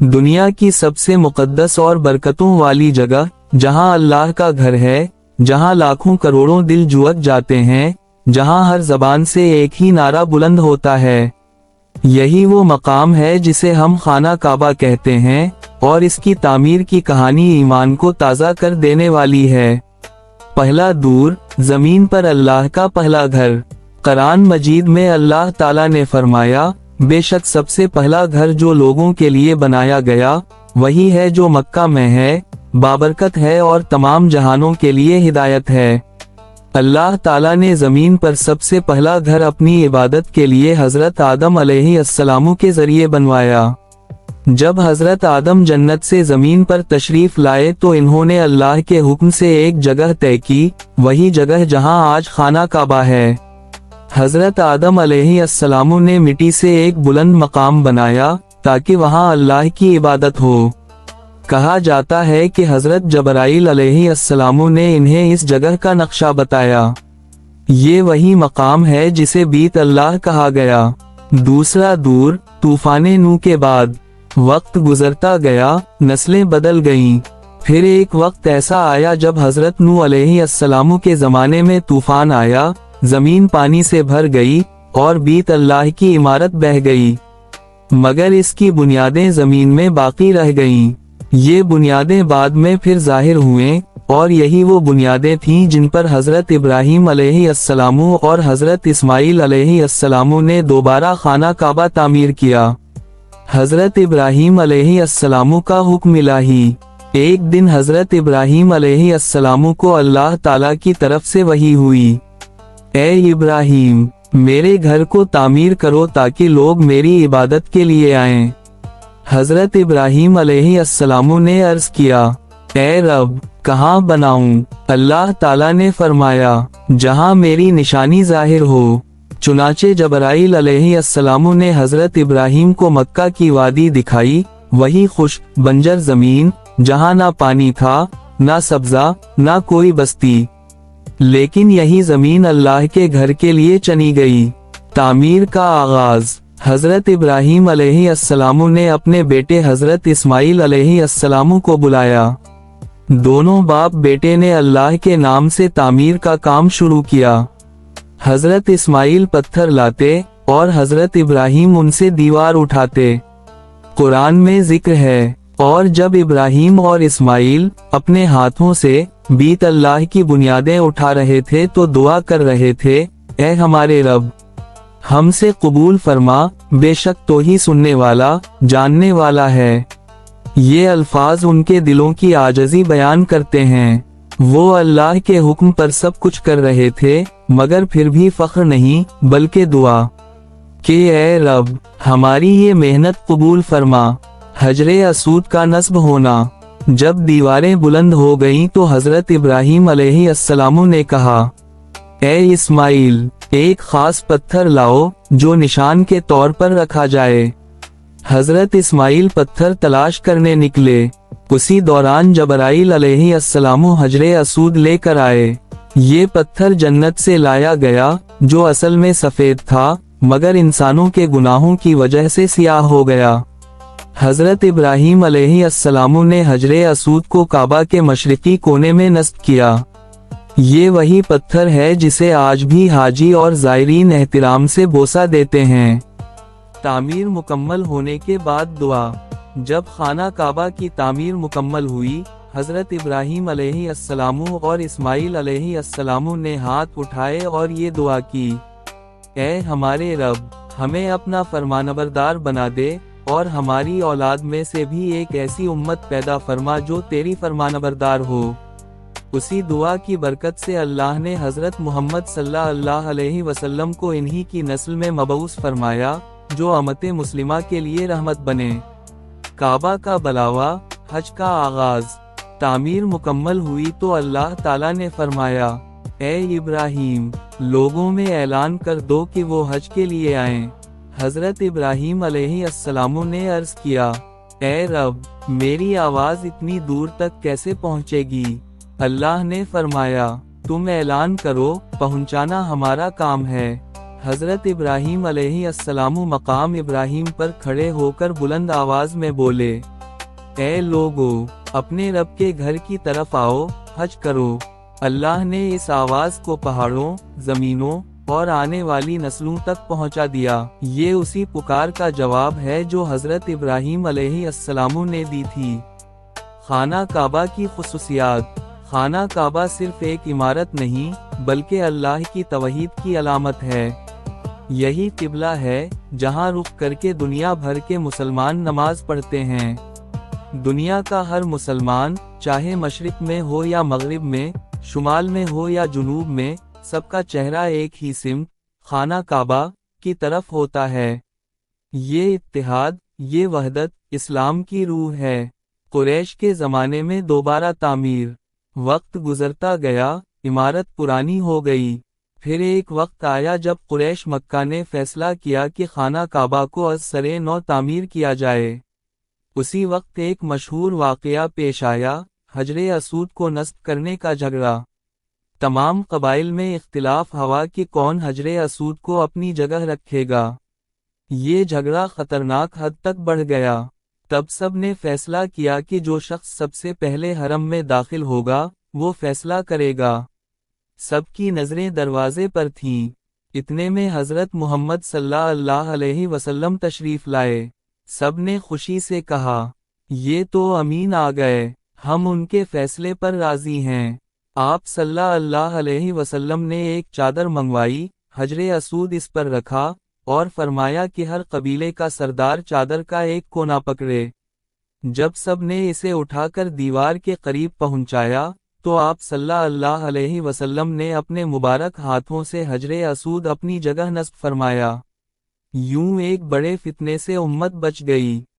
दुनिया की सबसे मुकद्दस और बरकतों वाली जगह, जहां अल्लाह का घर है, जहां लाखों करोड़ों दिल जुड़ जाते हैं, जहां हर जबान से एक ही नारा बुलंद होता है। यही वो मकाम है जिसे हम खाना काबा कहते हैं, और इसकी तामीर की कहानी ईमान को ताज़ा कर देने वाली है। पहला दूर, जमीन पर अल्लाह का पहला घर। कुरान मजीद में अल्लाह ताला ने फरमाया, बेशक सबसे पहला घर जो लोगों के लिए बनाया गया वही है जो मक्का में है, बाबरकत है और तमाम जहानों के लिए हिदायत है। अल्लाह ताला ने जमीन पर सबसे पहला घर अपनी इबादत के लिए हजरत आदम अलैहिस्सलाम के जरिए बनवाया। जब हजरत आदम जन्नत से जमीन पर तशरीफ लाए तो इन्होंने अल्लाह के हुक्म से एक जगह तय की, वही जगह जहां आज खाना काबा है। हजरत आदम अलैहिस्सलाम ने मिट्टी से एक बुलंद मकाम बनाया ताकि वहां अल्लाह की इबादत हो। कहा जाता है कि हजरत जबराइल अलैहिस्सलाम ने इन्हें इस जगह का नक्शा बताया। ये वही मकाम है जिसे बीत अल्लाह कहा गया। दूसरा दूर, तूफाने नूह के बाद। वक्त गुजरता गया, नस्लें बदल गईं। फिर एक वक्त ऐसा आया जब हजरत नूह अलैहिस्सलाम के जमाने में तूफान आया, जमीन पानी से भर गई और बीत अल्लाह की इमारत बह गई, मगर इसकी बुनियादें जमीन में बाकी रह गईं। ये बुनियादें बाद में फिर जाहिर हुए और यही वो बुनियादें थीं जिन पर हजरत इब्राहीम अलैहिस्सलाम और हजरत इस्माइल अलैहिस्सलाम ने दोबारा खाना काबा तामीर किया। हजरत इब्राहीम अलैहिस्सलाम का हुक्म इलाही। एक दिन हजरत इब्राहीम अलैहिस्सलाम को अल्लाह ताला की तरफ से वही हुई, ए इब्राहीम, मेरे घर को तामीर करो ताकि लोग मेरी इबादत के लिए आएं। हजरत इब्राहीम अलैहिस्सलाम ने अर्ज किया, ए रब, कहाँ बनाऊं? अल्लाह ताला ने फरमाया, जहां मेरी निशानी जाहिर हो। चुनाचे जबराइल अलैहिस्सलाम ने हजरत इब्राहीम को मक्का की वादी दिखाई, वही खुश्क बंजर जमीन जहां ना पानी था, ना सब्जा, ना कोई बस्ती, लेकिन यही जमीन अल्लाह के घर के लिए चनी गई। तामीर का आगाज। हजरत इब्राहीम अलैहिस्सलाम ने अपने बेटे हजरत इस्माइल अलैहिस्सलाम को बुलाया। दोनों बाप बेटे ने अल्लाह के नाम से तामीर का काम शुरू किया। हजरत इस्माइल पत्थर लाते और हजरत इब्राहीम उनसे दीवार उठाते। कुरान में जिक्र है, और जब इब्राहीम और इस्माइल अपने हाथों से बीत अल्लाह की बुनियादें उठा रहे थे तो दुआ कर रहे थे, ए हमारे रब, हमसे कबूल फरमा, बेशक तो ही सुनने वाला, जानने वाला है। ये अल्फाज उनके दिलों की आजज़ी बयान करते हैं। वो अल्लाह के हुक्म पर सब कुछ कर रहे थे, मगर फिर भी फख्र नहीं बल्कि दुआ कि ए रब, हमारी ये मेहनत कबूल फरमा। हजरे असूद का नस्ब होना। जब दीवारें बुलंद हो गईं तो हजरत इब्राहीम अलैहिस्सलाम ने कहा, ए इस्माइल, एक खास पत्थर लाओ जो निशान के तौर पर रखा जाए। हजरत इस्माइल पत्थर तलाश करने निकले। उसी दौरान जबराइल अलैहिस्सलाम हजरे असूद लेकर आए। ये पत्थर जन्नत से लाया गया जो असल में सफेद था, मगर इंसानों के गुनाहों की वजह से सियाह हो गया। हजरत इब्राहीम अलैहिस्सलाम ने हजरे असूद को काबा के मशरिकी कोने में नस्ब किया। ये वही पत्थर है जिसे आज भी हाजी और ज़ायरीन एहतिराम से बोसा देते हैं। तामीर मुकम्मल होने के बाद दुआ। जब खाना काबा की तामीर मुकम्मल हुई, हजरत इब्राहीम अलैहिस्सलाम और इस्माइल अलैहिस्सलाम ने हाथ उठाए और ये दुआ की, ए हमारे रब, हमें अपना फरमानबरदार बना दे और हमारी औलाद में से भी एक ऐसी उम्मत पैदा फरमा जो तेरी फरमानबरदार हो। उसी दुआ की बरकत से अल्लाह ने हजरत मोहम्मद सल्लल्लाहु अलैहि वसल्लम को इन्हीं की नस्ल में मबऊस फरमाया, जो अम्मत मुस्लिमा के लिए रहमत बने। काबा का बलावा, हज का आगाज। तामीर मुकम्मल हुई तो अल्लाह ताला ने फरमाया, ए इब्राहीम, लोगों में ऐलान कर दो कि वो हज के लिए आएं। हजरत इब्राहीम अलैहिस्सलाम ने अर्ज किया, ए रब, मेरी आवाज इतनी दूर तक कैसे पहुंचेगी? अल्लाह ने फरमाया, तुम ऐलान करो, पहुंचाना हमारा काम है। حضرت ابراہیم علیہ السلام مقام ابراہیم پر کھڑے ہو کر بلند آواز میں بولے، اے لوگو، اپنے رب کے گھر کی طرف آؤ، حج کرو۔ اللہ نے اس آواز کو پہاڑوں، زمینوں اور آنے والی نسلوں تک پہنچا دیا۔ یہ اسی پکار کا جواب ہے جو حضرت ابراہیم علیہ السلام نے دی تھی۔ خانہ کعبہ کی خصوصیات۔ خانہ کعبہ صرف ایک عمارت نہیں، بلکہ اللہ کی توحید کی علامت ہے۔ یہی قبلہ ہے جہاں رخ کر کے دنیا بھر کے مسلمان نماز پڑھتے ہیں۔ دنیا کا ہر مسلمان، چاہے مشرق میں ہو یا مغرب میں، شمال میں ہو یا جنوب میں، سب کا چہرہ ایک ہی سمت، خانہ کعبہ کی طرف ہوتا ہے۔ یہ اتحاد، یہ وحدت، اسلام کی روح ہے۔ قریش کے زمانے میں دوبارہ تعمیر۔ وقت گزرتا گیا، عمارت پرانی ہو گئی۔ پھر ایک وقت آیا جب قریش مکہ نے فیصلہ کیا کہ خانہ کعبہ کو از سر نو تعمیر کیا جائے۔ اسی وقت ایک مشہور واقعہ پیش آیا، حجر اسود کو نصب کرنے کا جھگڑا۔ تمام قبائل میں اختلاف ہوا کہ کون حجر اسود کو اپنی جگہ رکھے گا۔ یہ جھگڑا خطرناک حد تک بڑھ گیا۔ تب سب نے فیصلہ کیا کہ جو شخص سب سے پہلے حرم میں داخل ہوگا، وہ فیصلہ کرے گا۔ سب کی نظریں دروازے پر تھیں۔ اتنے میں حضرت محمد صلی اللہ علیہ وسلم تشریف لائے۔ سب نے خوشی سے کہا، یہ تو امین آ گئے، ہم ان کے فیصلے پر راضی ہیں۔ آپ صلی اللہ علیہ وسلم نے ایک چادر منگوائی، حجر اسود اس پر رکھا، اور فرمایا کہ ہر قبیلے کا سردار چادر کا ایک کونا پکڑے۔ جب سب نے اسے اٹھا کر دیوار کے قریب پہنچایا، تو آپ صلی اللہ علیہ وسلم نے اپنے مبارک ہاتھوں سے حجر اسود اپنی جگہ نصب فرمایا۔ یوں ایک بڑے فتنے سے امت بچ گئی۔